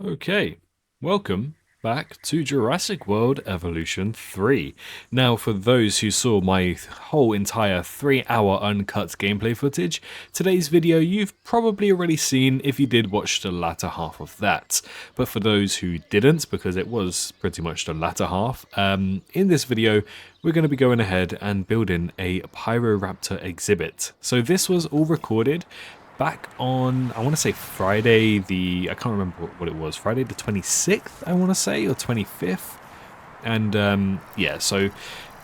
Okay, welcome back to Jurassic World Evolution 3. Now, for those who saw my whole entire 3-hour uncut gameplay footage, today's video you've probably already seen if you did watch the latter half of that. But for those who didn't, because it was pretty much the latter half, in this video we're going to be going ahead and building a PYRORAPTOR exhibit. So this was all recorded back on, I want to say Friday I can't remember what it was, Friday the 26th, I want to say, or 25th. And yeah, so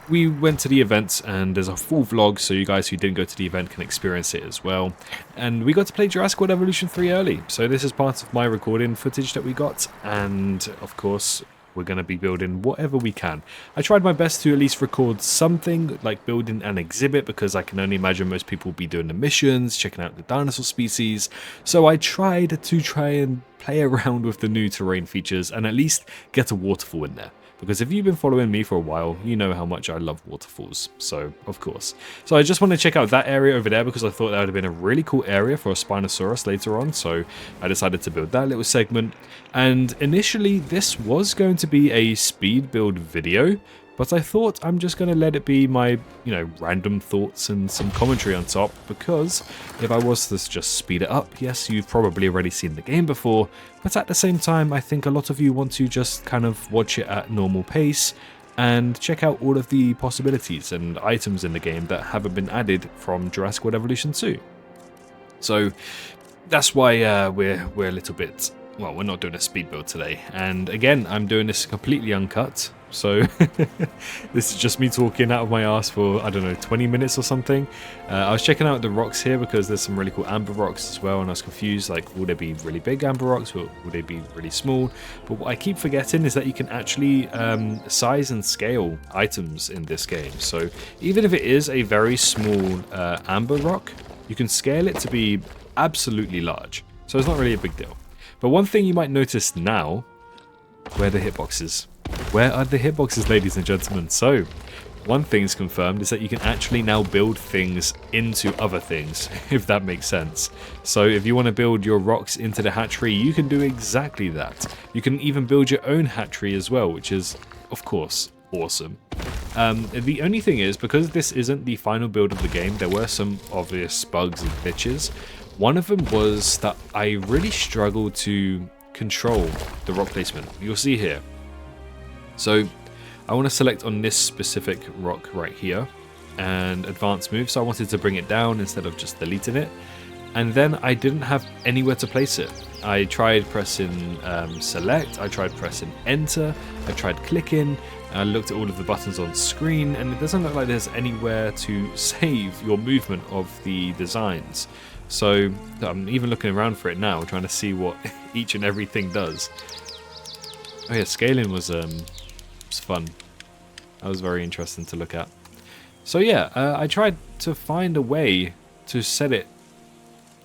we went to the event and there's a full vlog, so you guys who didn't go to the event can experience it as well. And we got to play Jurassic World Evolution 3 early, so this is part of my recording footage that we got, and of course we're going to be building whatever we can. I tried my best to at least record something, like building an exhibit, because I can only imagine most people will be doing the missions, checking out the dinosaur species. So I tried and play around with the new terrain features and at least get a waterfall in there. Because if you've been following me for a while, you know how much I love waterfalls, so of course. So I just want to check out that area over there because I thought that would have been a really cool area for a Spinosaurus later on, so I decided to build that little segment. And initially this was going to be a speed build video, but I thought I'm just going to let it be my, random thoughts and some commentary on top, because if I was to just speed it up, yes, you've probably already seen the game before, but at the same time, I think a lot of you want to just kind of watch it at normal pace and check out all of the possibilities and items in the game that haven't been added from Jurassic World Evolution 2. So that's why we're a little bit, well, we're not doing a speed build today. And again, I'm doing this completely uncut. So this is just me talking out of my ass for, I don't know, 20 minutes or something. I was checking out the rocks here because there's some really cool amber rocks as well, and I was confused, like, will they be really big amber rocks or will they be really small? But what I keep forgetting is that you can actually size and scale items in this game. So even if it is a very small amber rock, you can scale it to be absolutely large. So it's not really a big deal. But one thing you might notice now, where are the hitboxes? Where are the hitboxes, ladies and gentlemen? So, one thing's confirmed is that you can actually now build things into other things, if that makes sense. So if you want to build your rocks into the hatchery, you can do exactly that. You can even build your own hatchery as well, which is, of course, awesome. The only thing is, because this isn't the final build of the game, there were some obvious bugs and glitches. One of them was that I really struggled to control the rock placement. You'll see here. So I want to select on this specific rock right here and advanced move. So I wanted to bring it down instead of just deleting it. And then I didn't have anywhere to place it. I tried pressing select, I tried pressing enter, I tried clicking, I looked at all of the buttons on screen, and it doesn't look like there's anywhere to save your movement of the designs. So I'm even looking around for it now, trying to see what each and everything does. Oh yeah, scaling was fun. That was very interesting to look at. So yeah, I tried to find a way to set it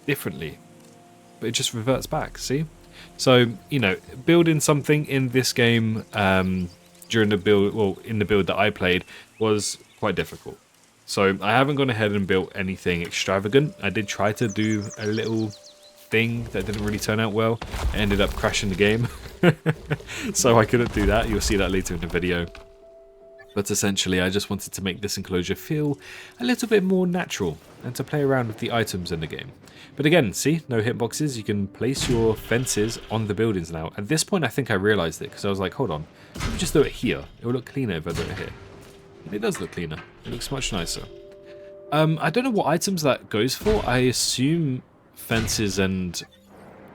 differently, but it just reverts back, see? So, building something in this game during the build, well, in the build that I played, was quite difficult. So I haven't gone ahead and built anything extravagant. I did try to do a little thing that didn't really turn out well. I ended up crashing the game. So I couldn't do that. You'll see that later in the video. But essentially, I just wanted to make this enclosure feel a little bit more natural and to play around with the items in the game. But again, see, no hitboxes. You can place your fences on the buildings now. At this point, I think I realized it because I was like, hold on, let me just do it here. It will look cleaner if I do it here. And it does look cleaner. It looks much nicer. I don't know what items that goes for. I assume fences and...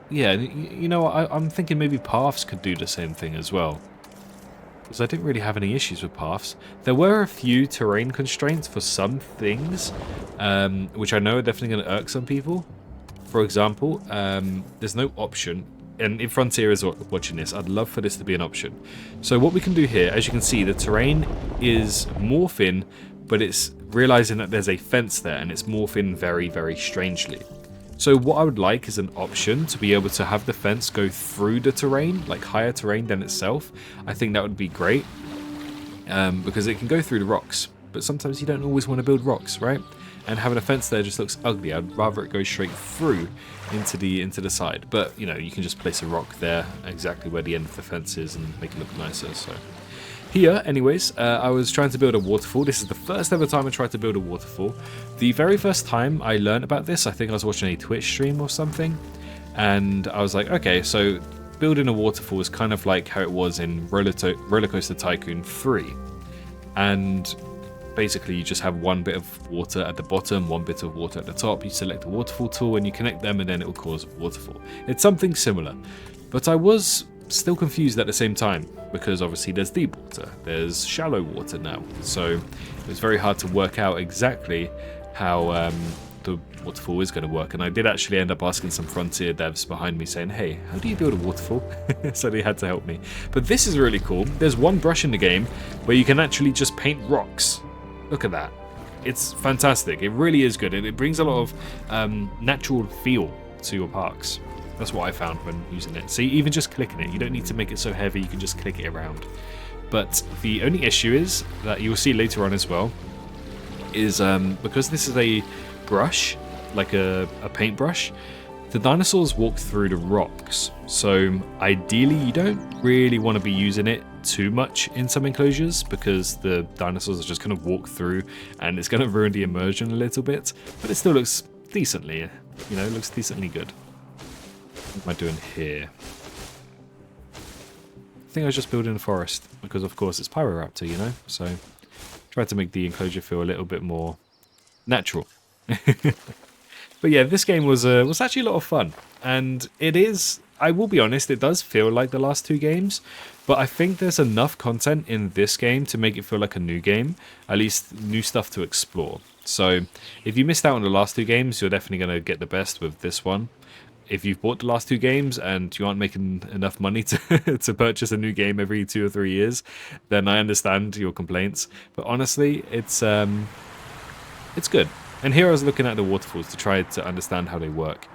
yeah, I'm thinking maybe paths could do the same thing as well. Because I didn't really have any issues with paths. There were a few terrain constraints for some things, which I know are definitely going to irk some people. For example, there's no option, and if Frontier is watching this, I'd love for this to be an option. So what we can do here, as you can see, the terrain is morphing, but it's realizing that there's a fence there, and it's morphing very, very strangely. So what I would like is an option to be able to have the fence go through the terrain, like higher terrain than itself. I think that would be great, because it can go through the rocks, but sometimes you don't always want to build rocks, right? and having a fence there just looks ugly. I'd rather it go straight through into the side. But, you know, you can just place a rock there exactly where the end of the fence is and make it look nicer, so... Here, anyways, I was trying to build a waterfall. This is the first ever time I tried to build a waterfall. The very first time I learned about this, I think I was watching a Twitch stream or something, and I was like, okay, so building a waterfall is kind of like how it was in Roller Coaster Tycoon 3. And basically you just have one bit of water at the bottom, one bit of water at the top. You select the waterfall tool and you connect them and then it will cause a waterfall. It's something similar, but I was still confused at the same time because obviously there's deep water, there's shallow water now, so it was very hard to work out exactly how the waterfall is going to work. And I did actually end up asking some Frontier devs behind me saying, hey, how do you build a waterfall? So they had to help me. But this is really cool. There's one brush in the game where you can actually just paint rocks. Look at that. It's fantastic. It really is good, and it brings a lot of natural feel to your parks. That's what I found when using it. See, even just clicking it, you don't need to make it so heavy, you can just click it around. But the only issue is, that you'll see later on as well, is because this is a brush, like a paintbrush, the dinosaurs walk through the rocks. So ideally you don't really want to be using it too much in some enclosures because the dinosaurs are just going to walk through and it's going to ruin the immersion a little bit. But it still looks decently, you know, it looks decently good. What am I doing here? I think I was just building a forest because of course it's PYRORAPTOR, you know, so try to make the enclosure feel a little bit more natural. But yeah, this game was actually a lot of fun, and it is, I will be honest, it does feel like the last two games, but I think there's enough content in this game to make it feel like a new game, at least new stuff to explore. So if you missed out on the last two games, you're definitely going to get the best with this one. If you've bought the last two games and you aren't making enough money to to purchase a new game every 2 or 3 years, then I understand your complaints. But honestly, it's good. And here I was looking at the waterfalls to try to understand how they work.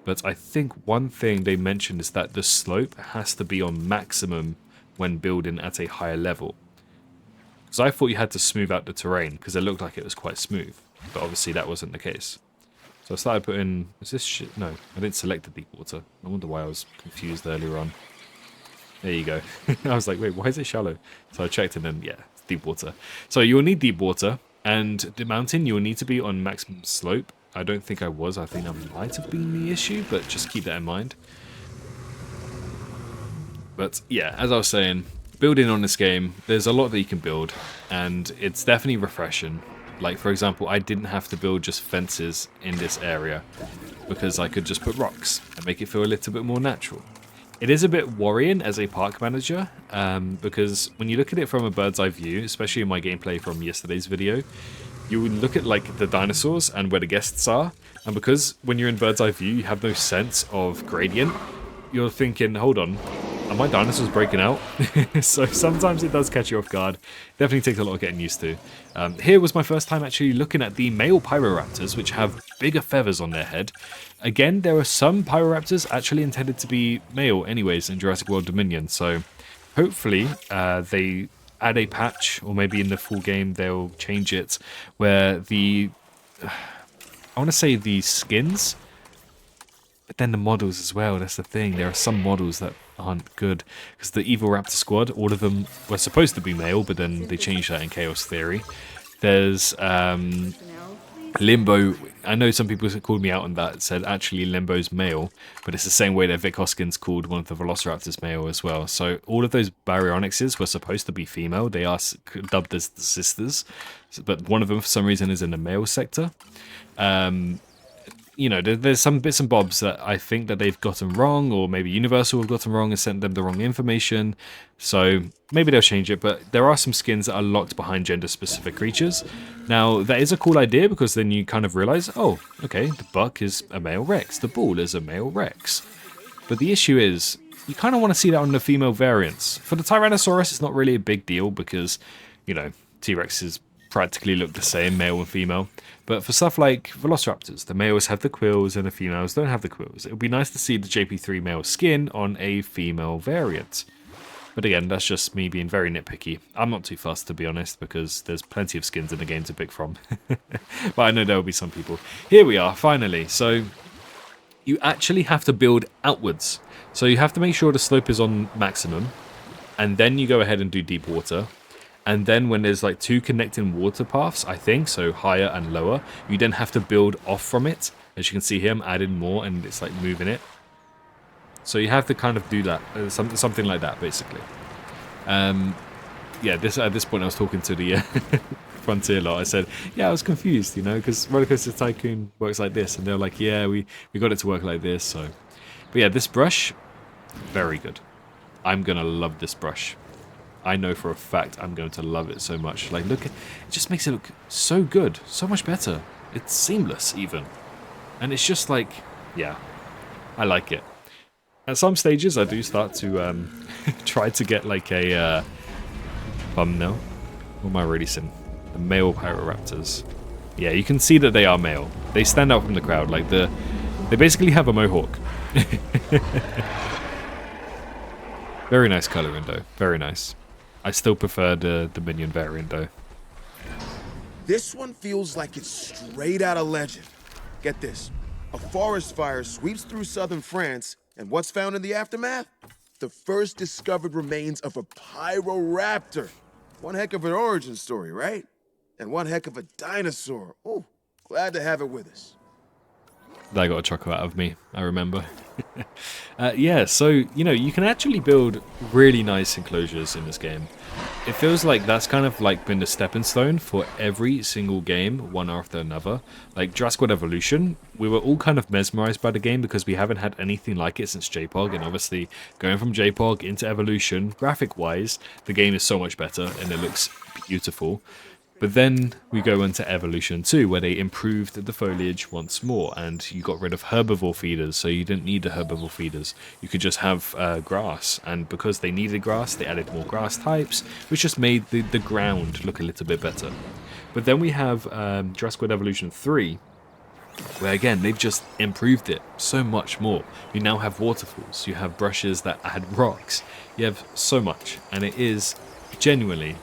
But I think one thing they mentioned is that the slope has to be on maximum when building at a higher level. Because I thought you had to smooth out the terrain because it looked like it was quite smooth. But obviously that wasn't the case. So I started putting... Is this shit? No, I didn't select the deep water. I wonder why I was confused earlier on. There you go. I was like, wait, why is it shallow? So I checked and then, yeah, it's deep water. So you'll need deep water. And the mountain, you'll need to be on maximum slope. I don't think I was. I think that might have been the issue, but just keep that in mind. But yeah, as I was saying, building on this game, there's a lot that you can build, and it's definitely refreshing. Like, for example, I didn't have to build just fences in this area because I could just put rocks and make it feel a little bit more natural. It is a bit worrying as a park manager because when you look at it from a bird's eye view, especially in my gameplay from yesterday's video, you would look at like the dinosaurs and where the guests are, and because when you're in bird's eye view you have no sense of gradient, you're thinking, hold on, are my dinosaurs breaking out? So sometimes it does catch you off guard. Definitely takes a lot of getting used to. Here was my first time actually looking at the male PYRORAPTORs, which have bigger feathers on their head. Again, there are some PYRORAPTORs actually intended to be male anyways in Jurassic World Dominion, so hopefully they add a patch, or maybe in the full game they'll change it, where the... I want to say the skins, but then the models as well, that's the thing. There are some models that aren't good, because the Evil Raptor Squad, all of them were supposed to be male, but then they changed that in Chaos Theory. There's Limbo. I know some people called me out on that, said actually Limbo's male, but it's the same way that Vic Hoskins called one of the Velociraptors male as well. So all of those Baryonyxes were supposed to be female. They are dubbed as the sisters, but one of them for some reason is in the male sector. You know, there's some bits and bobs that I think that they've gotten wrong, or maybe Universal have gotten wrong and sent them the wrong information. So maybe they'll change it, but there are some skins that are locked behind gender-specific creatures. Now, that is a cool idea, because then you kind of realize, oh, okay, the buck is a male Rex, the bull is a male Rex. But the issue is, you kind of want to see that on the female variants. For the Tyrannosaurus, it's not really a big deal, because, you know, T-Rexes practically look the same, male and female. But for stuff like Velociraptors, the males have the quills and the females don't have the quills. It would be nice to see the JP3 male skin on a female variant. But again, that's just me being very nitpicky. I'm not too fussed, to be honest, because there's plenty of skins in the game to pick from. But I know there will be some people. Here we are, finally. So you actually have to build outwards. So you have to make sure the slope is on maximum, and then you go ahead and do deep water. And then when there's like 2 connecting water paths, I think, so higher and lower, you then have to build off from it. As you can see here, I'm adding more and it's like moving it. So you have to kind of do that, something like that, basically. Yeah, at this point I was talking to the Frontier lot. I said, yeah, I was confused, you know, because Roller Coaster Tycoon works like this. And they're like, yeah, we got it to work like this. So, but yeah, this brush, very good. I'm going to love this brush. I know for a fact I'm going to love it so much. Like, look, it just makes it look so good, so much better. It's seamless, even. And it's just like, yeah, I like it. At some stages, I do start to try to get like a thumbnail. What am I releasing? The male Pyroraptors. Yeah, you can see that they are male. They stand out from the crowd. Like they basically have a mohawk. Very nice coloring though. Very nice. I still prefer the minion variant though. This one feels like it's straight out of legend. Get this. A forest fire sweeps through southern France, and what's found in the aftermath? The first discovered remains of a PYRORAPTOR. One heck of an origin story, right? And one heck of a dinosaur. Oh, glad to have it with us. That got a chuckle out of me, I remember. Yeah, so, you know, you can actually build really nice enclosures in this game. It feels like that's kind of like been the stepping stone for every single game, one after another. Like Jurassic World Evolution, we were all kind of mesmerized by the game because we haven't had anything like it since JPOG, and obviously going from JPOG into Evolution, graphic-wise, the game is so much better and it looks beautiful. But then we go into Evolution 2, where they improved the foliage once more, and you got rid of herbivore feeders, so you didn't need the herbivore feeders. You could just have grass, and because they needed grass, they added more grass types, which just made the ground look a little bit better. But then we have Jurassic World Evolution 3, where again, they've just improved it so much more. You now have waterfalls, you have brushes that add rocks, you have so much, and it is genuinely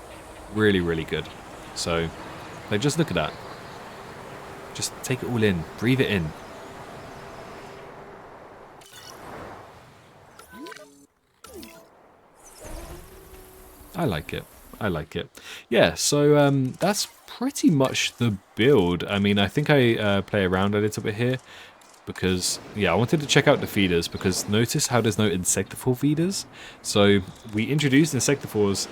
really, really good. So, like, just look at that. Just take it all in. Breathe it in. I like it. I like it. Yeah, so that's pretty much the build. I mean, I think I play around a little bit here. Because, yeah, I wanted to check out the feeders, because notice how there's no insectivore feeders. So we introduced insectivores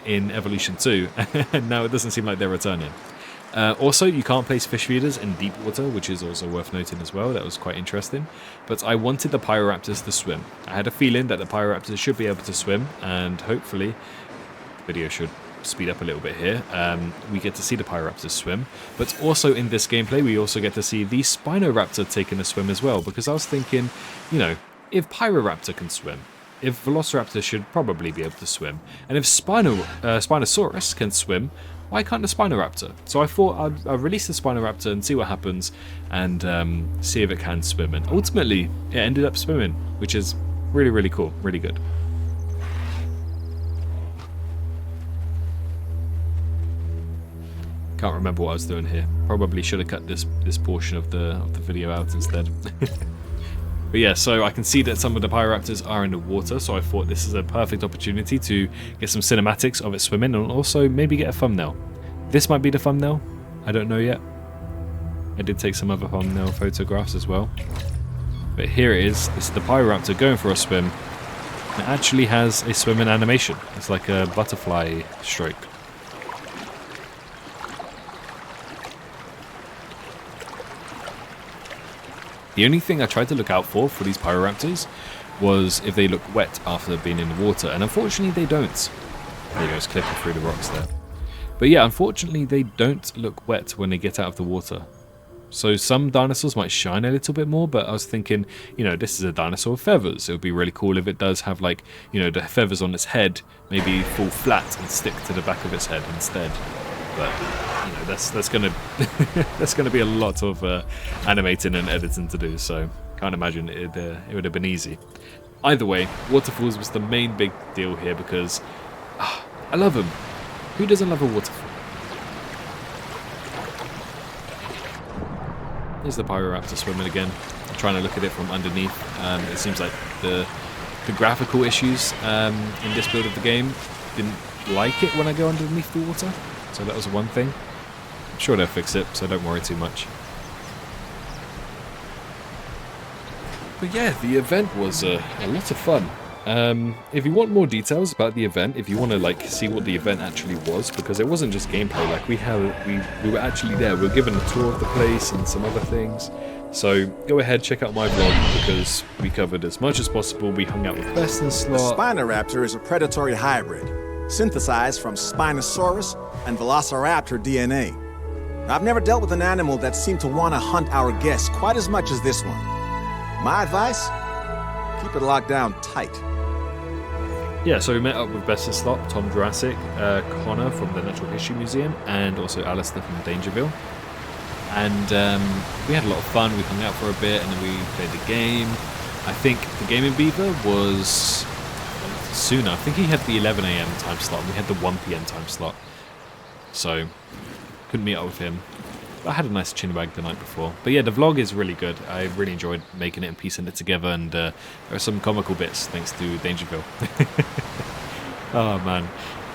in Evolution 2, and now it doesn't seem like they're returning. Also, you can't place fish feeders in deep water, which is also worth noting as well. That was quite interesting. But I wanted the Pyroraptors to swim. I had a feeling that the Pyroraptors should be able to swim, and hopefully the video should speed up a little bit here. We get to see the Pyroraptors swim, but also in this gameplay we also get to see the Spinoraptor taking a swim as well, because I was thinking, you know, if Pyroraptor can swim, if Velociraptor should probably be able to swim, and if Spinosaurus can swim, why can't the Spinoraptor? So I thought I'd release the Spinoraptor and see what happens, and see if it can swim, and ultimately it ended up swimming, which is really, really cool, really good. Can't remember what I was doing here. Probably should have cut this portion of the video out instead. But yeah, so I can see that some of the Pyroraptors are in the water, so I thought this is a perfect opportunity to get some cinematics of it swimming, and also maybe get a thumbnail. This might be the thumbnail. I don't know yet. I did take some other thumbnail photographs as well. But here it is. This is the Pyroraptor going for a swim. It actually has a swimming animation. It's like a butterfly stroke. The only thing I tried to look out for these Pyroraptors was if they look wet after being in the water, and unfortunately they don't. There you go, it's clipping through the rocks there. But yeah, unfortunately they don't look wet when they get out of the water. So some dinosaurs might shine a little bit more, but I was thinking, you know, this is a dinosaur with feathers. It would be really cool if it does have, like, you know, the feathers on its head maybe fall flat and stick to the back of its head instead. But you know, that's gonna that's gonna be a lot of animating and editing to do. So can't imagine it would have been easy. Either way, waterfalls was the main big deal here because I love them. Who doesn't love a waterfall? Here's the Pyroraptor swimming again. I'm trying to look at it from underneath. It seems like the graphical issues in this build of the game didn't like it when I go underneath the water. So that was one thing. I'm sure they'll fix it, so don't worry too much. But yeah, the event was a lot of fun. If you want more details about the event, if you want to like see what the event actually was, because it wasn't just gameplay, like we were actually there. We were given a tour of the place and some other things. So go ahead, check out my vlog because we covered as much as possible. We hung out with Best and Slot. The Spinoraptor is a predatory hybrid, synthesized from Spinosaurus and Velociraptor DNA. I've never dealt with an animal that seemed to want to hunt our guests quite as much as this one. My advice? Keep it locked down tight. Yeah, so we met up with Best and Slot, Tom Jurassic, Connor from the Natural History Museum, and also Alistair from Dangerville. And we had a lot of fun. We hung out for a bit, and then we played the game. I think the Gaming Beaver was sooner. I think he had the 11 AM time slot, and we had the 1 PM time slot. So, couldn't meet up with him. I had a nice chin wag the night before. But yeah, the vlog is really good. I really enjoyed making it and piecing it together, and there are some comical bits thanks to Dangerville. Oh man.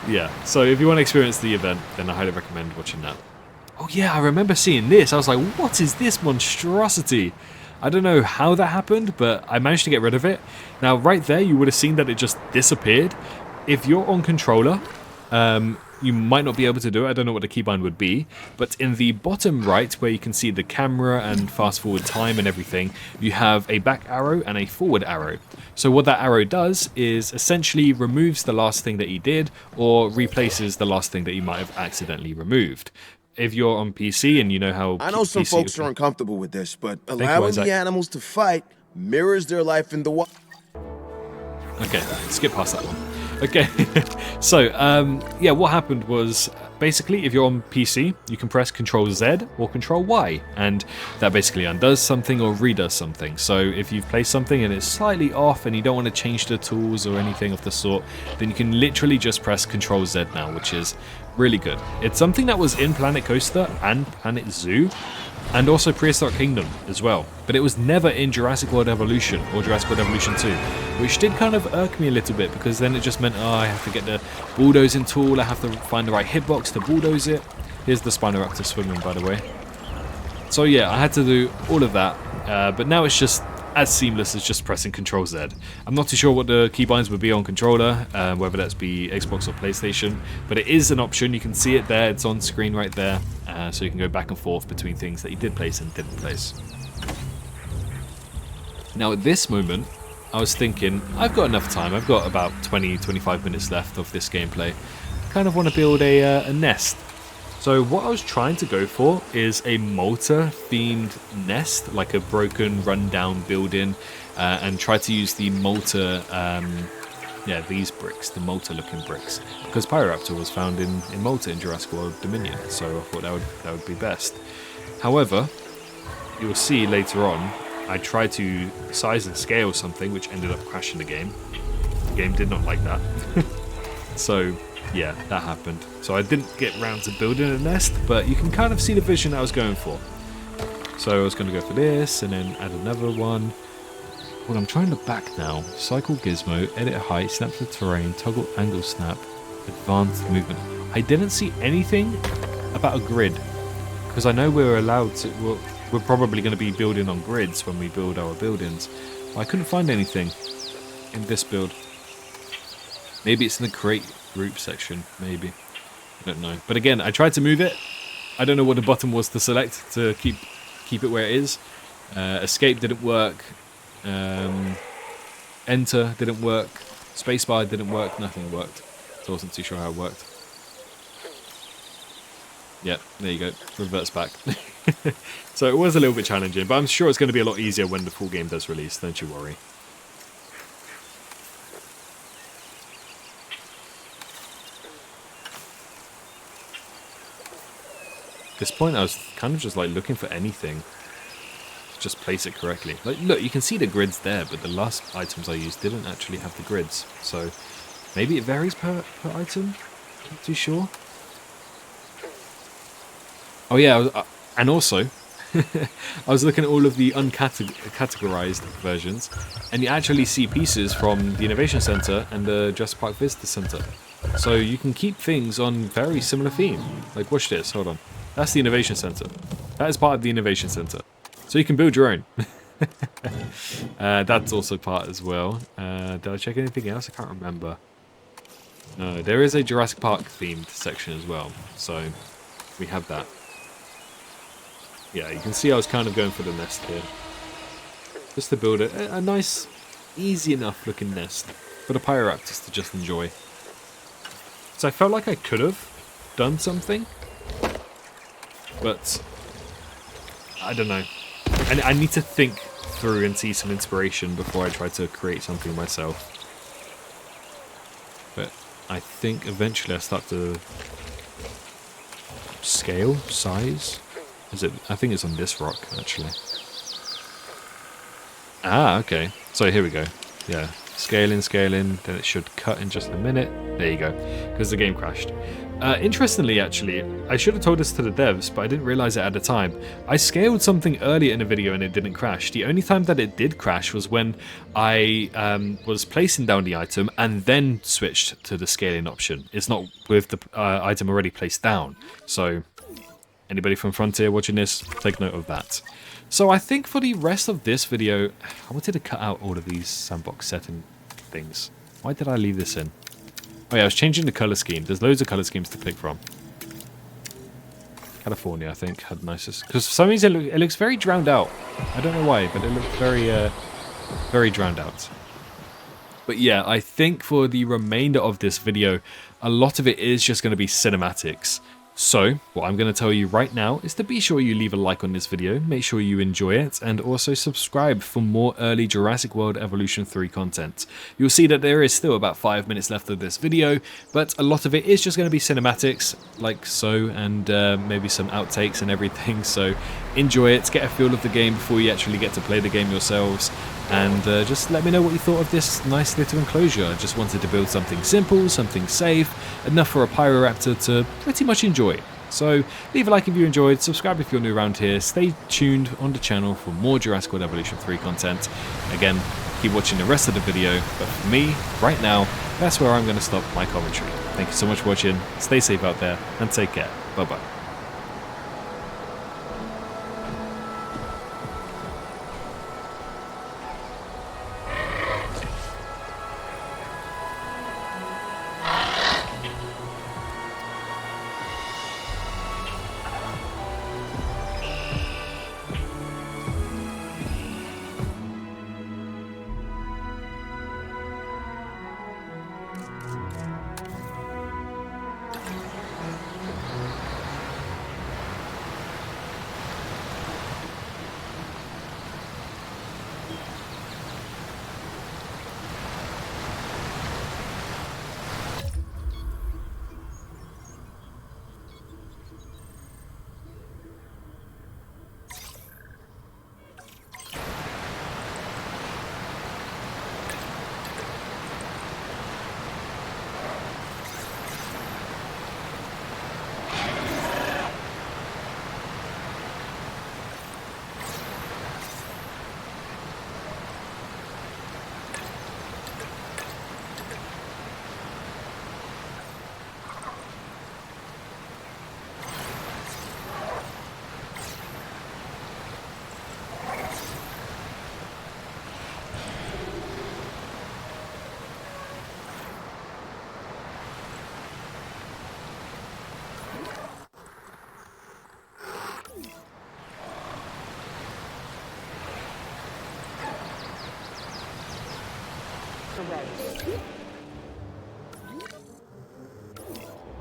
Yeah, so if you want to experience the event, then I highly recommend watching that. Oh yeah, I remember seeing this. I was like, what is this monstrosity? I don't know how that happened, but I managed to get rid of it. Now, right there, you would have seen that it just disappeared. If you're on controller, you might not be able to do it. I don't know what the keybind would be, but in the bottom right where you can see the camera and fast forward time and everything, you have a back arrow and a forward arrow. So what that arrow does is essentially removes the last thing that he did or replaces the last thing that he might have accidentally removed. If you're on PC and you know how I know some PC folks are uncomfortable with this, but allowing Isaac. the animals to fight mirrors their life in the wild. Okay, skip past that one. Okay, so yeah, what happened was basically if you're on PC, you can press Control Z or Control Y, and that basically undoes something or redoes something. So if you've placed something and it's slightly off and you don't want to change the tools or anything of the sort, then you can literally just press Control Z now, which is really good. It's something that was in Planet Coaster and Planet Zoo, and also Prehistoric Kingdom as well, but it was never in Jurassic World Evolution or Jurassic World Evolution 2, which did kind of irk me a little bit because then it just meant, oh, I have to get the bulldozing tool, I have to find the right hitbox to bulldoze it. Here's the Spinoraptor swimming, by the way. So yeah, I had to do all of that, but now it's just as seamless as just pressing Control Z. I'm not too sure what the keybinds would be on controller, whether that's be Xbox or PlayStation, but it is an option. You can see it there, it's on screen right there, so you can go back and forth between things that you did place and didn't place. Now at this moment, I was thinking, I've got enough time, I've got about 20-25 minutes left of this gameplay. I kind of want to build a nest. So what I was trying to go for is a Malta-themed nest, like a broken, run-down building, and try to use the Malta, yeah, these bricks, the Malta-looking bricks, because Pyroraptor was found in Malta in Jurassic World Dominion, so I thought that would be best. However, you'll see later on, I tried to size and scale something, which ended up crashing the game. The game did not like that. So yeah, that happened. So I didn't get round to building a nest, but you can kind of see the vision I was going for. So I was going to go for this, and then add another one. Well, I'm trying to back now. Cycle gizmo, edit height, snap to terrain, toggle angle snap, advanced movement. I didn't see anything about a grid, because I know we're allowed to, we're probably going to be building on grids when we build our buildings. But I couldn't find anything in this build. Maybe it's in the create group section, maybe. I don't know. But again, I tried to move it. I don't know what the button was to select to keep it where it is. Escape didn't work. Enter didn't work. Spacebar didn't work. Nothing worked. So I wasn't too sure how it worked. Yeah, there you go. Reverts back. So it was a little bit challenging, but I'm sure it's going to be a lot easier when the full game does release. Don't you worry. At this point, I was kind of just like looking for anything. just place it correctly. Like, look, you can see the grids there, but the last items I used didn't actually have the grids. So maybe it varies per item. Not too sure. Oh yeah, and also, I was looking at all of the uncategorized versions, and you actually see pieces from the Innovation Center and the Jurassic Park Visitor Center. So you can keep things on very similar theme. Like, watch this, hold on. That's the Innovation Center. That is part of the Innovation Center. So you can build your own. That's also part as well. Did I check anything else? I can't remember. No, there is a Jurassic Park themed section as well. So we have that. Yeah, you can see I was kind of going for the nest here. Just to build a nice, easy enough looking nest for the Pyroraptors to just enjoy. So I felt like I could have done something, but I don't know. I need to think through and see some inspiration before I try to create something myself. But I think eventually I start to scale, size. Is it? I think it's on this rock, actually. Ah, okay. So here we go. Yeah. Scaling, then it should cut in just a minute. There you go. Because the game crashed. Interestingly, actually, I should have told this to the devs, but I didn't realize it at the time. I scaled something earlier in the video and it didn't crash. The only time that it did crash was when I was placing down the item and then switched to the scaling option. It's not with the item already placed down. So anybody from Frontier watching this, take note of that. So I think for the rest of this video, I wanted to cut out all of these sandbox setting things. Why did I leave this in? Oh yeah, I was changing the color scheme. There's loads of color schemes to pick from. California, I think, had the nicest. Because for some reason it looks very drowned out. I don't know why, but it looked very drowned out. But yeah, I think for the remainder of this video, a lot of it is just going to be cinematics. So, what I'm going to tell you right now is to be sure you leave a like on this video, make sure you enjoy it, and also subscribe for more early Jurassic World Evolution 3 content. You'll see that there is still about 5 minutes left of this video, but a lot of it is just going to be cinematics, like so, and maybe some outtakes and everything, so enjoy it, get a feel of the game before you actually get to play the game yourselves, and just let me know what you thought of this nice little enclosure. I just wanted to build something simple, something safe, enough for a Pyroraptor to pretty much enjoy. So leave a like if you enjoyed, subscribe if you're new around here, stay tuned on the channel for more Jurassic World Evolution 3 content. Again, keep watching the rest of the video, but for me, right now, that's where I'm going to stop my commentary. Thank you so much for watching, stay safe out there, and take care. Bye bye.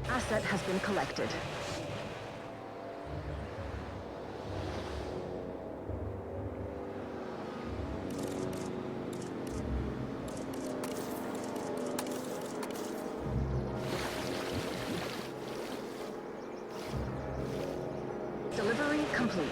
Asset has been collected. Delivery complete.